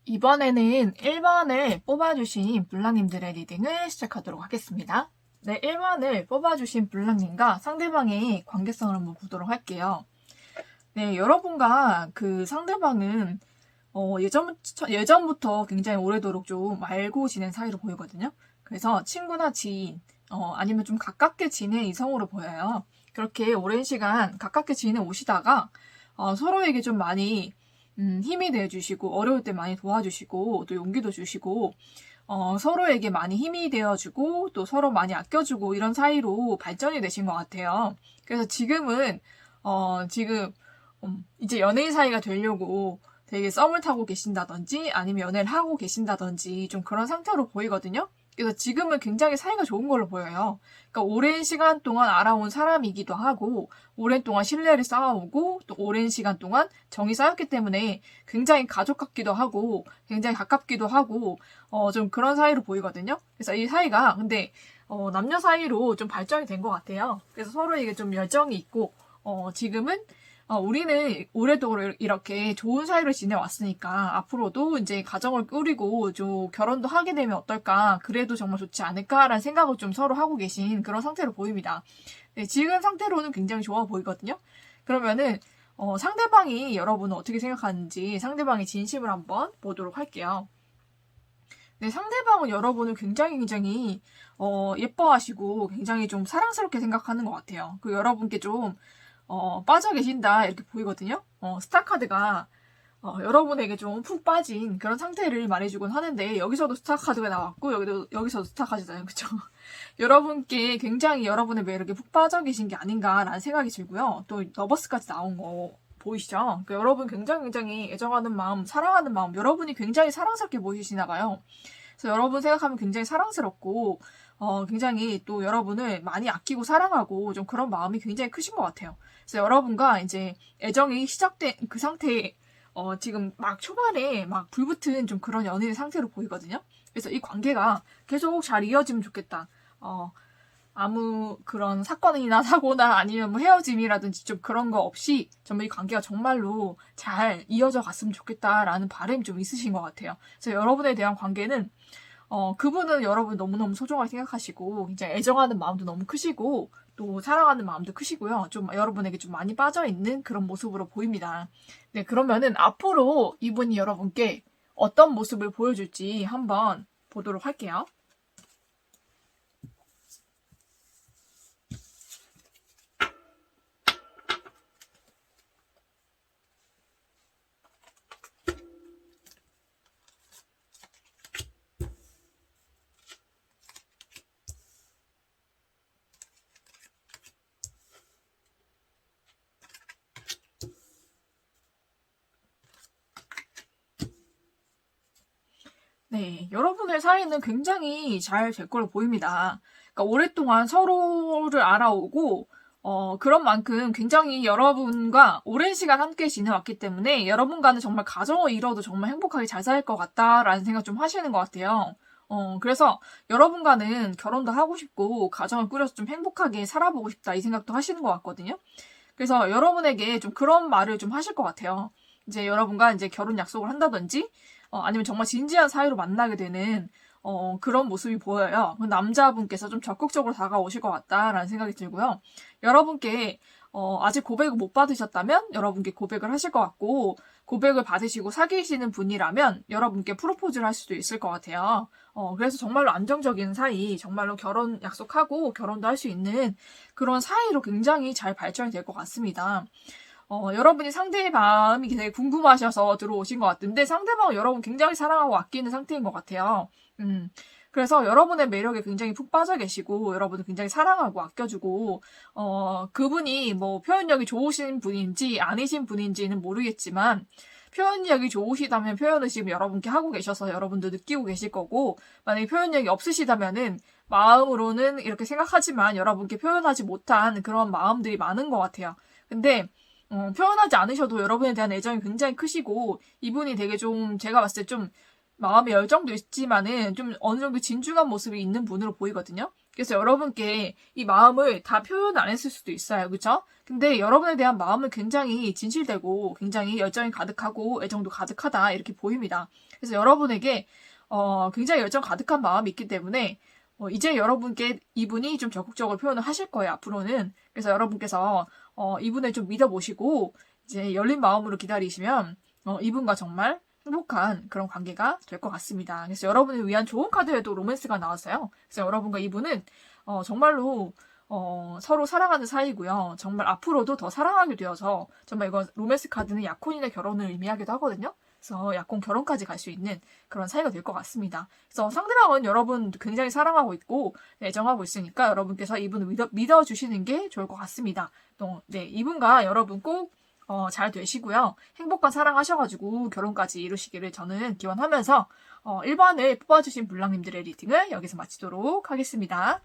이번에는 1번을 뽑아주신 블랑님들의 리딩을 시작하도록 하겠습니다. 네, 1번을 뽑아주신 블랑님과 상대방의 관계성을 한번 보도록 할게요. 네, 여러분과 그 상대방은 예전부터 굉장히 오래도록 좀 알고 지낸 사이로 보이거든요. 그래서 친구나 지인, 아니면 좀 가깝게 지낸 이성으로 보여요. 그렇게 오랜 시간 가깝게 지내 오시다가 서로에게 좀 많이 힘이 돼주시고 어려울 때 많이 도와주시고 또 용기도 주시고 서로에게 많이 힘이 되어주고 또 서로 많이 아껴주고 이런 사이로 발전이 되신 것 같아요. 그래서 지금은 이제 연예인 사이가 되려고 되게 썸을 타고 계신다든지 아니면 연애를 하고 계신다든지 좀 그런 상태로 보이거든요. 그래서 지금은 굉장히 사이가 좋은 걸로 보여요. 그러니까 오랜 시간 동안 알아온 사람이기도 하고 오랜 동안 신뢰를 쌓아오고 또 오랜 시간 동안 정이 쌓였기 때문에 굉장히 가족 같기도 하고 굉장히 가깝기도 하고 좀 그런 사이로 보이거든요. 그래서 이 사이가 근데 남녀 사이로 좀 발전이 된 것 같아요. 그래서 서로에게 좀 열정이 있고 지금은 우리는 오래도록 이렇게 좋은 사이로 지내왔으니까 앞으로도 이제 가정을 꾸리고 좀 결혼도 하게 되면 어떨까, 그래도 정말 좋지 않을까라는 생각을 좀 서로 하고 계신 그런 상태로 보입니다. 네, 지금 상태로는 굉장히 좋아 보이거든요. 그러면은 상대방이 여러분은 어떻게 생각하는지 상대방의 진심을 한번 보도록 할게요. 네, 상대방은 여러분을 굉장히 예뻐하시고 굉장히 좀 사랑스럽게 생각하는 것 같아요. 그 여러분께 좀 빠져 계신다 이렇게 보이거든요. 스타카드가 여러분에게 좀 푹 빠진 그런 상태를 말해주곤 하는데 여기서도 스타카드가 나왔고 여기서도 스타카드잖아요. 그쵸? 여러분께 굉장히 여러분의 매력에 푹 빠져 계신 게 아닌가라는 생각이 들고요. 또 러버스까지 나온 거 보이시죠? 그러니까 여러분 굉장히 애정하는 마음, 사랑하는 마음, 여러분이 굉장히 사랑스럽게 보이시나 봐요. 그래서 여러분 생각하면 굉장히 사랑스럽고 굉장히 또 여러분을 많이 아끼고 사랑하고 좀 그런 마음이 굉장히 크신 것 같아요. 그래서 여러분과 이제 애정이 시작된 그 상태에 지금 막 초반에 막 불붙은 좀 그런 연인의 상태로 보이거든요. 그래서 이 관계가 계속 잘 이어지면 좋겠다. 아무 그런 사건이나 사고나 아니면 뭐 헤어짐이라든지 좀 그런 거 없이 정말 이 관계가 정말로 잘 이어져 갔으면 좋겠다라는 바람이 좀 있으신 것 같아요. 그래서 여러분에 대한 관계는 그분은 여러분 너무너무 소중하게 생각하시고 굉장히 애정하는 마음도 너무 크시고 또 사랑하는 마음도 크시고요. 좀 여러분에게 좀 많이 빠져있는 그런 모습으로 보입니다. 네, 그러면은 앞으로 이분이 여러분께 어떤 모습을 보여줄지 한번 보도록 할게요. 네, 여러분의 사이는 굉장히 잘 될 걸로 보입니다. 그러니까 오랫동안 서로를 알아오고, 그런 만큼 굉장히 여러분과 오랜 시간 함께 지내왔기 때문에 여러분과는 정말 가정을 이뤄도 정말 행복하게 잘 살 것 같다라는 생각 좀 하시는 것 같아요. 그래서 여러분과는 결혼도 하고 싶고, 가정을 꾸려서 좀 행복하게 살아보고 싶다 이 생각도 하시는 것 같거든요. 그래서 여러분에게 좀 그런 말을 좀 하실 것 같아요. 이제 여러분과 이제 결혼 약속을 한다든지, 아니면 정말 진지한 사이로 만나게 되는 그런 모습이 보여요. 남자분께서 좀 적극적으로 다가오실 것 같다라는 생각이 들고요. 여러분께 아직 고백을 못 받으셨다면 여러분께 고백을 하실 것 같고, 고백을 받으시고 사귀시는 분이라면 여러분께 프로포즈를 할 수도 있을 것 같아요. 그래서 정말로 안정적인 사이, 정말로 결혼 약속하고 결혼도 할 수 있는 그런 사이로 굉장히 잘 발전이 될 것 같습니다. 여러분이 상대의 마음이 되게 궁금하셔서 들어오신 것 같은데 상대방은 여러분 굉장히 사랑하고 아끼는 상태인 것 같아요. 그래서 여러분의 매력에 굉장히 푹 빠져 계시고 여러분을 굉장히 사랑하고 아껴주고 그분이 뭐 표현력이 좋으신 분인지 아니신 분인지는 모르겠지만 표현력이 좋으시다면 표현을 지금 여러분께 하고 계셔서 여러분도 느끼고 계실 거고, 만약에 표현력이 없으시다면은 마음으로는 이렇게 생각하지만 여러분께 표현하지 못한 그런 마음들이 많은 것 같아요. 근데 표현하지 않으셔도 여러분에 대한 애정이 굉장히 크시고 이분이 되게 좀 제가 봤을 때 좀 마음의 열정도 있지만은 좀 어느 정도 진중한 모습이 있는 분으로 보이거든요. 그래서 여러분께 이 마음을 다 표현 안 했을 수도 있어요. 그쵸? 근데 여러분에 대한 마음은 굉장히 진실되고 굉장히 열정이 가득하고 애정도 가득하다 이렇게 보입니다. 그래서 여러분에게 굉장히 열정 가득한 마음이 있기 때문에 이제 여러분께 이분이 좀 적극적으로 표현을 하실 거예요. 앞으로는. 그래서 여러분께서 이분을 좀 믿어보시고 이제 열린 마음으로 기다리시면 이분과 정말 행복한 그런 관계가 될 것 같습니다. 그래서 여러분을 위한 좋은 카드에도 로맨스가 나왔어요. 그래서 여러분과 이분은 정말로 서로 사랑하는 사이고요. 정말 앞으로도 더 사랑하게 되어서 정말 이거 로맨스 카드는 약혼인의 결혼을 의미하기도 하거든요. 그래서 약혼 결혼까지 갈 수 있는 그런 사이가 될 것 같습니다. 그래서 상대방은 여러분 굉장히 사랑하고 있고 애정하고 있으니까 여러분께서 이분을 믿어주시는 게 좋을 것 같습니다. 또, 네, 이분과 여러분 꼭 잘 되시고요. 행복한 사랑하셔가지고 결혼까지 이루시기를 저는 기원하면서 1번을 뽑아주신 불랑님들의 리딩을 여기서 마치도록 하겠습니다.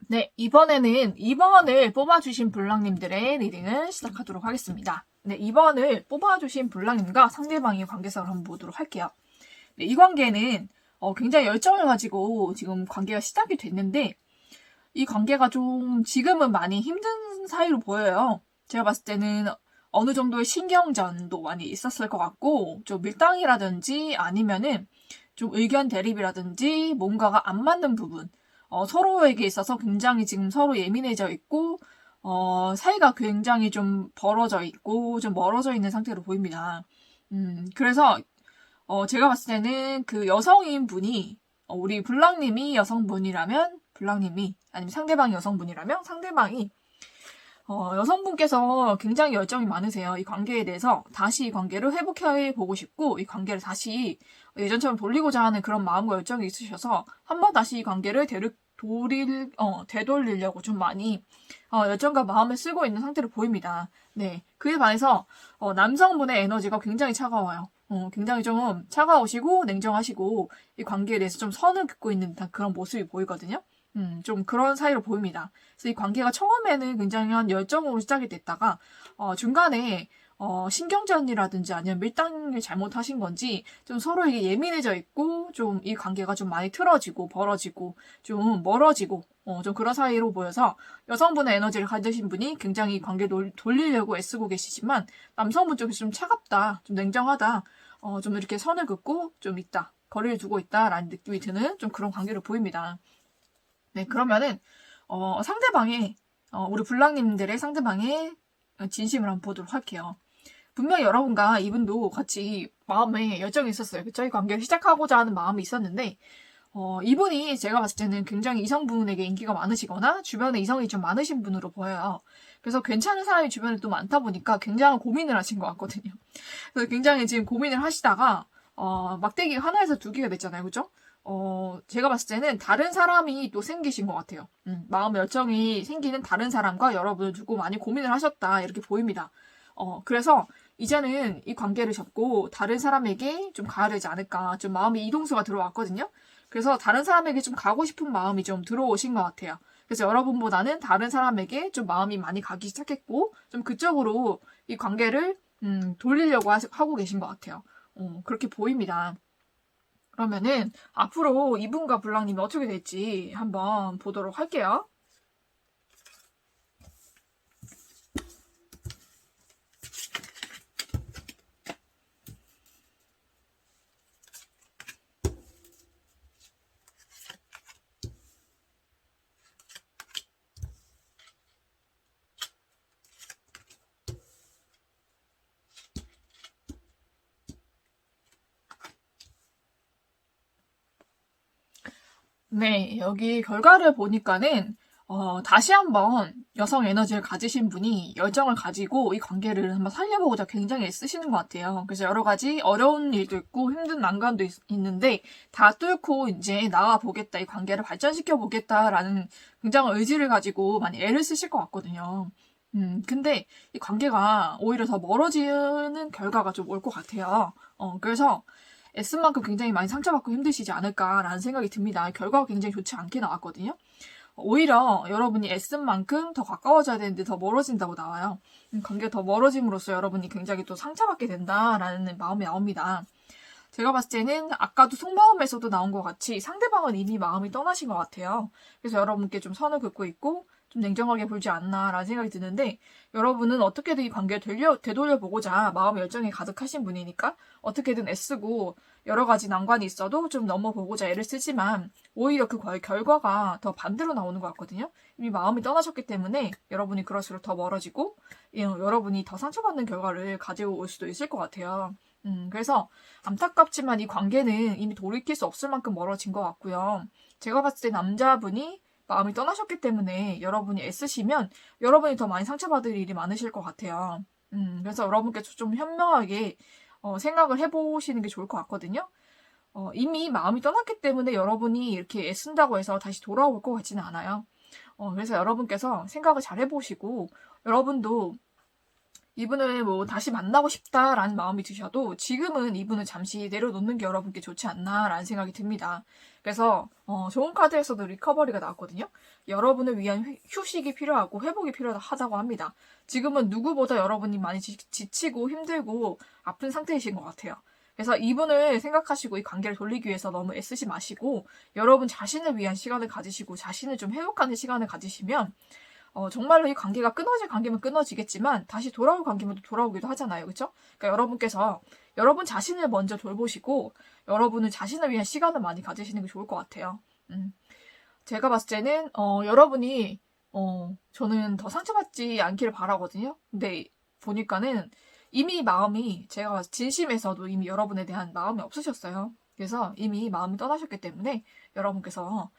네, 이번에는 2번을 뽑아주신 불랑님들의 리딩을 시작하도록 하겠습니다. 네, 2번을 뽑아주신 불랑님과 상대방의 관계성을 한번 보도록 할게요. 네, 이 관계는 굉장히 열정을 가지고 지금 관계가 시작이 됐는데 이 관계가 좀 지금은 많이 힘든 사이로 보여요. 제가 봤을 때는 어느 정도의 신경전도 많이 있었을 것 같고 좀 밀당이라든지 아니면은 좀 의견 대립이라든지 뭔가가 안 맞는 부분 서로에게 있어서 굉장히 지금 서로 예민해져 있고 사이가 굉장히 좀 벌어져 있고 좀 멀어져 있는 상태로 보입니다. 그래서 제가 봤을 때는 그 여성인 분이 우리 블랑님이 여성분이라면 블랑님이 아니면 상대방이 여성분이라면 상대방이 여성분께서 굉장히 열정이 많으세요. 이 관계에 대해서 다시 이 관계를 회복해 보고 싶고 이 관계를 다시 예전처럼 돌리고자 하는 그런 마음과 열정이 있으셔서 한번 다시 이 관계를 되돌리려고 좀 많이 열정과 마음을 쓰고 있는 상태로 보입니다. 네, 그에 반해서 남성분의 에너지가 굉장히 차가워요. 굉장히 좀 차가우시고 냉정하시고 이 관계에 대해서 좀 선을 긋고 있는 그런 모습이 보이거든요. 좀 그런 사이로 보입니다. 그래서 이 관계가 처음에는 굉장한 열정으로 시작이 됐다가 중간에 신경전이라든지 아니면 밀당을 잘못하신 건지 좀 서로에게 예민해져 있고 좀 이 관계가 좀 많이 틀어지고 벌어지고 좀 멀어지고 좀 그런 사이로 보여서 여성분의 에너지를 가지신 분이 굉장히 이 관계를 돌리려고 애쓰고 계시지만 남성분 쪽이 좀 차갑다, 좀 냉정하다, 좀 이렇게 선을 긋고 좀 있다, 거리를 두고 있다라는 느낌이 드는 좀 그런 관계로 보입니다. 네, 그러면은 상대방의 우리 불랑님들의 상대방의 진심을 한번 보도록 할게요. 분명히 여러분과 이분도 같이 마음에 열정이 있었어요. 그쵸? 이 관계를 시작하고자 하는 마음이 있었는데 이분이 제가 봤을 때는 굉장히 이성분에게 인기가 많으시거나 주변에 이성이 좀 많으신 분으로 보여요. 그래서 괜찮은 사람이 주변에 또 많다 보니까 굉장한 고민을 하신 것 같거든요. 그래서 굉장히 지금 고민을 하시다가 막대기가 하나에서 두 개가 됐잖아요. 그죠? 제가 봤을 때는 다른 사람이 또 생기신 것 같아요. 마음 열정이 생기는 다른 사람과 여러분을 두고 많이 고민을 하셨다. 이렇게 보입니다. 그래서 이제는 이 관계를 접고 다른 사람에게 좀 가야 되지 않을까. 좀 마음이 이동수가 들어왔거든요. 그래서 다른 사람에게 좀 가고 싶은 마음이 좀 들어오신 것 같아요. 그래서 여러분보다는 다른 사람에게 좀 마음이 많이 가기 시작했고, 좀 그쪽으로 이 관계를 돌리려고 하고 계신 것 같아요. 그렇게 보입니다. 그러면은 앞으로 이분과 블랑님이 어떻게 될지 한번 보도록 할게요. 네, 여기 결과를 보니까는 다시 한번 여성 에너지를 가지신 분이 열정을 가지고 이 관계를 한번 살려보고자 굉장히 애쓰시는 것 같아요. 그래서 여러 가지 어려운 일도 있고 힘든 난관도 있는데 다 뚫고 이제 나가보겠다, 이 관계를 발전시켜 보겠다라는 굉장한 의지를 가지고 많이 애를 쓰실 것 같거든요. 근데 이 관계가 오히려 더 멀어지는 결과가 좀 올 것 같아요. 그래서 애쓴 만큼 굉장히 많이 상처받고 힘드시지 않을까라는 생각이 듭니다. 결과가 굉장히 좋지 않게 나왔거든요. 오히려 여러분이 애쓴 만큼 더 가까워져야 되는데 더 멀어진다고 나와요. 관계가 더 멀어짐으로써 여러분이 굉장히 또 상처받게 된다라는 마음이 나옵니다. 제가 봤을 때는 아까도 속마음에서도 나온 것 같이 상대방은 이미 마음이 떠나신 것 같아요. 그래서 여러분께 좀 선을 긋고 있고 좀 냉정하게 굴지 않나라는 생각이 드는데, 여러분은 어떻게든 이 관계를 되돌려보고자 마음의 열정이 가득하신 분이니까 어떻게든 애쓰고 여러 가지 난관이 있어도 좀 넘어보고자 애를 쓰지만 오히려 그 결과가 더 반대로 나오는 것 같거든요. 이미 마음이 떠나셨기 때문에 여러분이 그럴수록 더 멀어지고 여러분이 더 상처받는 결과를 가지고 올 수도 있을 것 같아요. 그래서 안타깝지만 이 관계는 이미 돌이킬 수 없을 만큼 멀어진 것 같고요. 제가 봤을 때 남자분이 마음이 떠나셨기 때문에 여러분이 애쓰시면 여러분이 더 많이 상처받을 일이 많으실 것 같아요. 그래서 여러분께 좀 현명하게 생각을 해보시는 게 좋을 것 같거든요. 이미 마음이 떠났기 때문에 여러분이 이렇게 애쓴다고 해서 다시 돌아올 것 같지는 않아요. 그래서 여러분께서 생각을 잘 해보시고, 여러분도 이분을 뭐 다시 만나고 싶다라는 마음이 드셔도 지금은 이분을 잠시 내려놓는 게 여러분께 좋지 않나라는 생각이 듭니다. 그래서 좋은 카드에서도 리커버리가 나왔거든요. 여러분을 위한 휴식이 필요하고 회복이 필요하다고 합니다. 지금은 누구보다 여러분이 많이 지치고 힘들고 아픈 상태이신 것 같아요. 그래서 이분을 생각하시고 이 관계를 돌리기 위해서 너무 애쓰지 마시고 여러분 자신을 위한 시간을 가지시고 자신을 좀 회복하는 시간을 가지시면 정말로 이 관계가 끊어질 관계면 끊어지겠지만 다시 돌아올 관계면 또 돌아오기도 하잖아요. 그렇죠? 그러니까 여러분께서 여러분 자신을 먼저 돌보시고 여러분은 자신을 위한 시간을 많이 가지시는 게 좋을 것 같아요. 제가 봤을 때는 여러분이 저는 더 상처받지 않기를 바라거든요. 근데 보니까는 이미 마음이, 제가 진심에서도 이미 여러분에 대한 마음이 없으셨어요. 그래서 이미 마음이 떠나셨기 때문에 여러분께서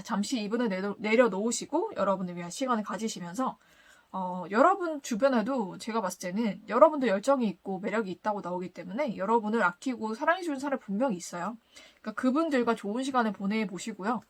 잠시 이분을 내려놓으시고 여러분을 위한 시간을 가지시면서 여러분 주변에도 제가 봤을 때는 여러분도 열정이 있고 매력이 있다고 나오기 때문에 여러분을 아끼고 사랑해주는 사람이 분명히 있어요. 그러니까 그분들과 좋은 시간을 보내보시고요.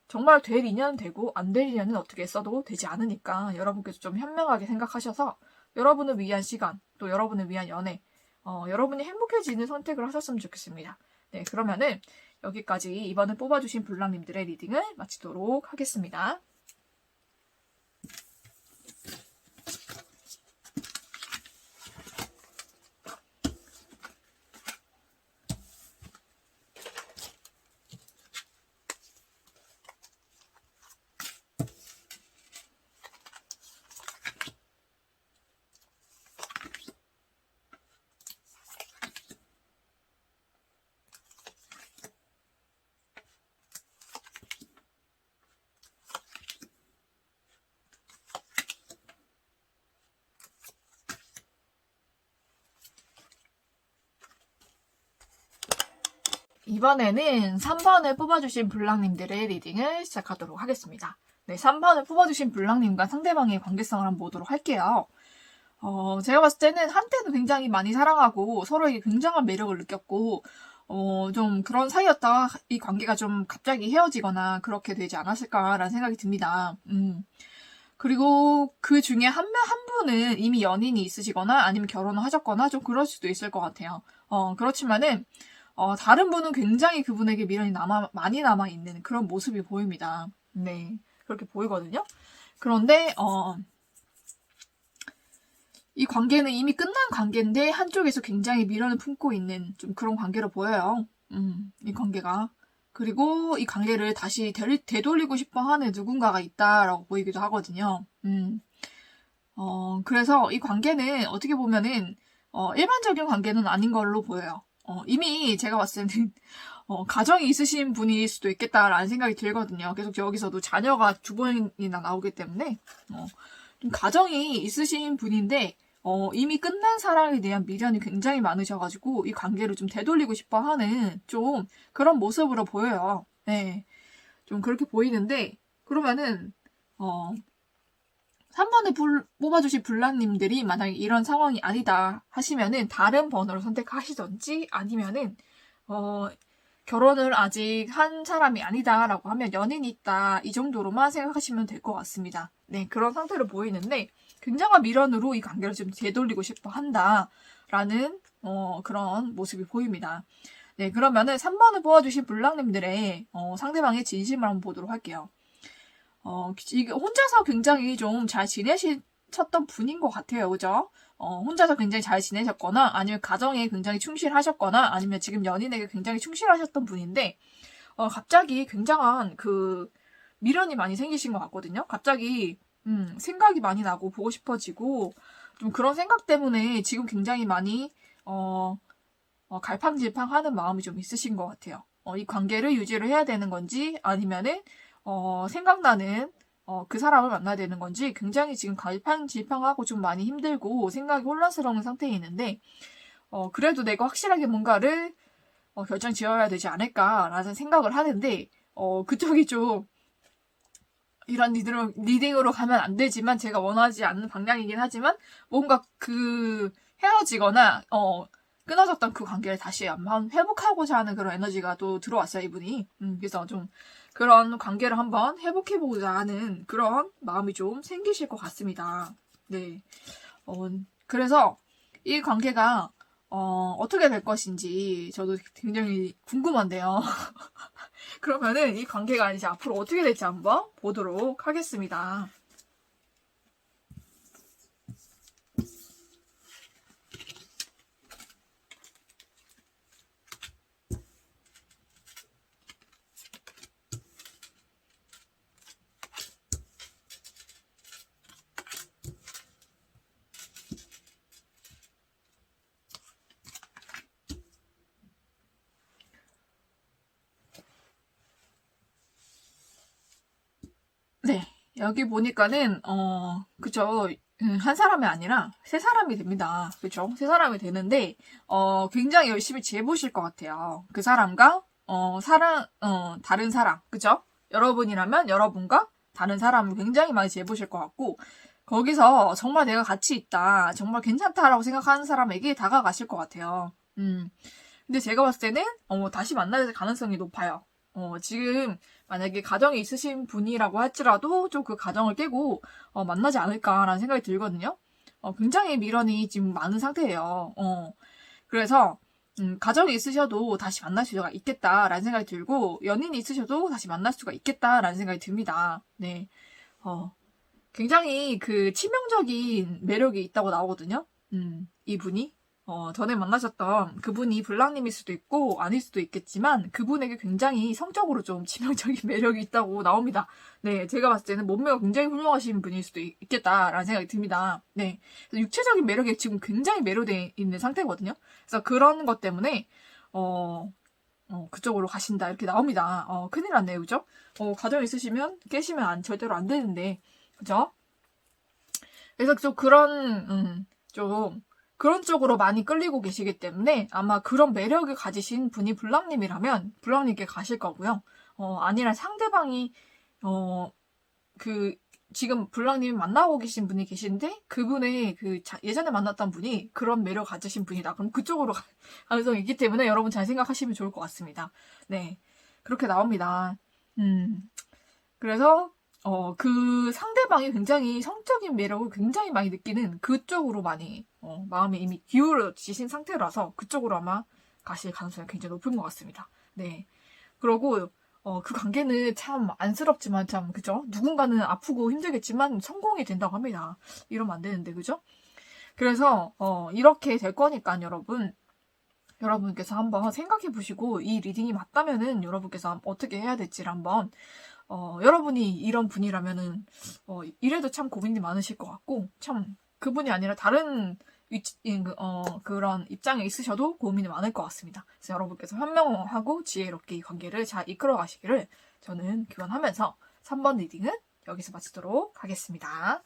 정말 될 인연은 되고 안 될 인연은 어떻게 써도 되지 않으니까 여러분께서 좀 현명하게 생각하셔서 여러분을 위한 시간, 또 여러분을 위한 연애, 여러분이 행복해지는 선택을 하셨으면 좋겠습니다. 네, 그러면은 여기까지 이번에 뽑아주신 블랑님들의 리딩을 마치도록 하겠습니다. 이번에는 3번을 뽑아주신 블랑님들의 리딩을 시작하도록 하겠습니다. 네, 3번을 뽑아주신 블랑님과 상대방의 관계성을 한번 보도록 할게요. 제가 봤을 때는 한때는 굉장히 많이 사랑하고 서로에게 굉장한 매력을 느꼈고 좀 그런 사이였다가 이 관계가 좀 갑자기 헤어지거나 그렇게 되지 않았을까라는 생각이 듭니다. 그리고 그 중에 한 분은 이미 연인이 있으시거나 아니면 결혼을 하셨거나 좀 그럴 수도 있을 것 같아요. 그렇지만은 다른 분은 굉장히 그분에게 미련이 많이 남아있는 그런 모습이 보입니다. 네, 그렇게 보이거든요. 그런데, 이 관계는 이미 끝난 관계인데, 한쪽에서 굉장히 미련을 품고 있는 좀 그런 관계로 보여요. 이 관계가. 그리고 이 관계를 다시 되돌리고 싶어 하는 누군가가 있다라고 보이기도 하거든요. 그래서 이 관계는 어떻게 보면은, 일반적인 관계는 아닌 걸로 보여요. 이미 제가 봤을 때는 가정이 있으신 분일 수도 있겠다라는 생각이 들거든요. 계속 여기서도 자녀가 2번이나 나오기 때문에 좀 가정이 있으신 분인데 이미 끝난 사랑에 대한 미련이 굉장히 많으셔가지고 이 관계를 좀 되돌리고 싶어하는 좀 그런 모습으로 보여요. 네, 좀 그렇게 보이는데, 그러면은 3번을 뽑아주신 불란님들이 만약에 이런 상황이 아니다 하시면은 다른 번호를 선택하시던지, 아니면은 결혼을 아직 한 사람이 아니다라고 하면 연인이 있다, 이 정도로만 생각하시면 될 것 같습니다. 네, 그런 상태로 보이는데 굉장한 미련으로 이 관계를 좀 되돌리고 싶어 한다라는 그런 모습이 보입니다. 네, 그러면은 3번을 뽑아주신 불랑님들의 상대방의 진심을 한번 보도록 할게요. 이게 혼자서 굉장히 좀 잘 지내셨던 분인 것 같아요. 그죠? 혼자서 굉장히 잘 지내셨거나, 아니면 가정에 굉장히 충실하셨거나, 아니면 지금 연인에게 굉장히 충실하셨던 분인데, 갑자기 굉장한 미련이 많이 생기신 것 같거든요. 갑자기, 생각이 많이 나고 보고 싶어지고, 좀 그런 생각 때문에 지금 굉장히 많이, 갈팡질팡하는 마음이 좀 있으신 것 같아요. 이 관계를 유지를 해야 되는 건지, 아니면은, 생각나는 그 사람을 만나야 되는 건지 굉장히 지금 갈팡질팡하고 좀 많이 힘들고 생각이 혼란스러운 상태에 있는데, 그래도 내가 확실하게 뭔가를 결정 지어야 되지 않을까라는 생각을 하는데, 그쪽이 좀 이런 리딩으로 가면 안 되지만 제가 원하지 않는 방향이긴 하지만 뭔가 헤어지거나 끊어졌던 그 관계를 다시 한번 회복하고자 하는 그런 에너지가 또 들어왔어요, 이분이. 그래서 좀 그런 관계를 한번 회복해보고자 하는 그런 마음이 좀 생기실 것 같습니다. 네. 그래서 이 관계가 어떻게 될 것인지 저도 굉장히 궁금한데요. 그러면은 이 관계가 이제 앞으로 어떻게 될지 한번 보도록 하겠습니다. 네, 여기 보니까는 그쵸. 한 사람이 아니라 세 사람이 됩니다. 그쵸? 세 사람이 되는데 굉장히 열심히 재보실 것 같아요. 그 사람과 다른 사람, 그쵸? 여러분이라면 여러분과 다른 사람을 굉장히 많이 재보실 것 같고, 거기서 정말 내가 가치 있다, 정말 괜찮다라고 생각하는 사람에게 다가가실 것 같아요. 근데 제가 봤을 때는 다시 만날 가능성이 높아요. 지금 만약에 가정이 있으신 분이라고 할지라도 좀 그 가정을 깨고 만나지 않을까라는 생각이 들거든요. 굉장히 미련이 지금 많은 상태예요. 그래서 가정이 있으셔도 다시 만날 수가 있겠다라는 생각이 들고, 연인이 있으셔도 다시 만날 수가 있겠다라는 생각이 듭니다. 네. 굉장히 치명적인 매력이 있다고 나오거든요. 이분이. 전에 만나셨던 그분이 블랑님일 수도 있고 아닐 수도 있겠지만 그분에게 굉장히 성적으로 좀 치명적인 매력이 있다고 나옵니다. 네, 제가 봤을 때는 몸매가 굉장히 훌륭하신 분일 수도 있겠다라는 생각이 듭니다. 네, 그래서 육체적인 매력에 지금 굉장히 매료되어 있는 상태거든요. 그래서 그런 것 때문에 그쪽으로 가신다 이렇게 나옵니다. 큰일 났네요, 그죠? 가정 있으시면 깨시면 절대로 안 되는데, 그죠? 그래서 좀 그런 쪽으로 많이 끌리고 계시기 때문에 아마 그런 매력을 가지신 분이 블랑님이라면 블랑님께 가실 거고요. 아니라 상대방이 지금 블랑님이 만나고 계신 분이 계신데 그분의 예전에 만났던 분이 그런 매력 가지신 분이다. 그럼 그쪽으로 가능성이 있기 때문에 여러분 잘 생각하시면 좋을 것 같습니다. 네, 그렇게 나옵니다. 그래서 그 상대방이 굉장히 성적인 매력을 굉장히 많이 느끼는 그쪽으로 많이 마음이 이미 기울어지신 상태라서 그쪽으로 아마 가실 가능성이 굉장히 높은 것 같습니다. 네. 그러고 그 관계는 참 안쓰럽지만 참 그죠? 누군가는 아프고 힘들겠지만 성공이 된다고 합니다. 이러면 안 되는데 그죠? 그래서 이렇게 될 거니까 여러분께서 한번 생각해 보시고 이 리딩이 맞다면은 여러분께서 어떻게 해야 될지를 한번 여러분이 이런 분이라면은 이래도 참 고민이 많으실 것 같고, 참 그분이 아니라 다른 그런 입장에 있으셔도 고민이 많을 것 같습니다. 그래서 여러분께서 현명하고 지혜롭게 이 관계를 잘 이끌어 가시기를 저는 기원하면서 3번 리딩은 여기서 마치도록 하겠습니다.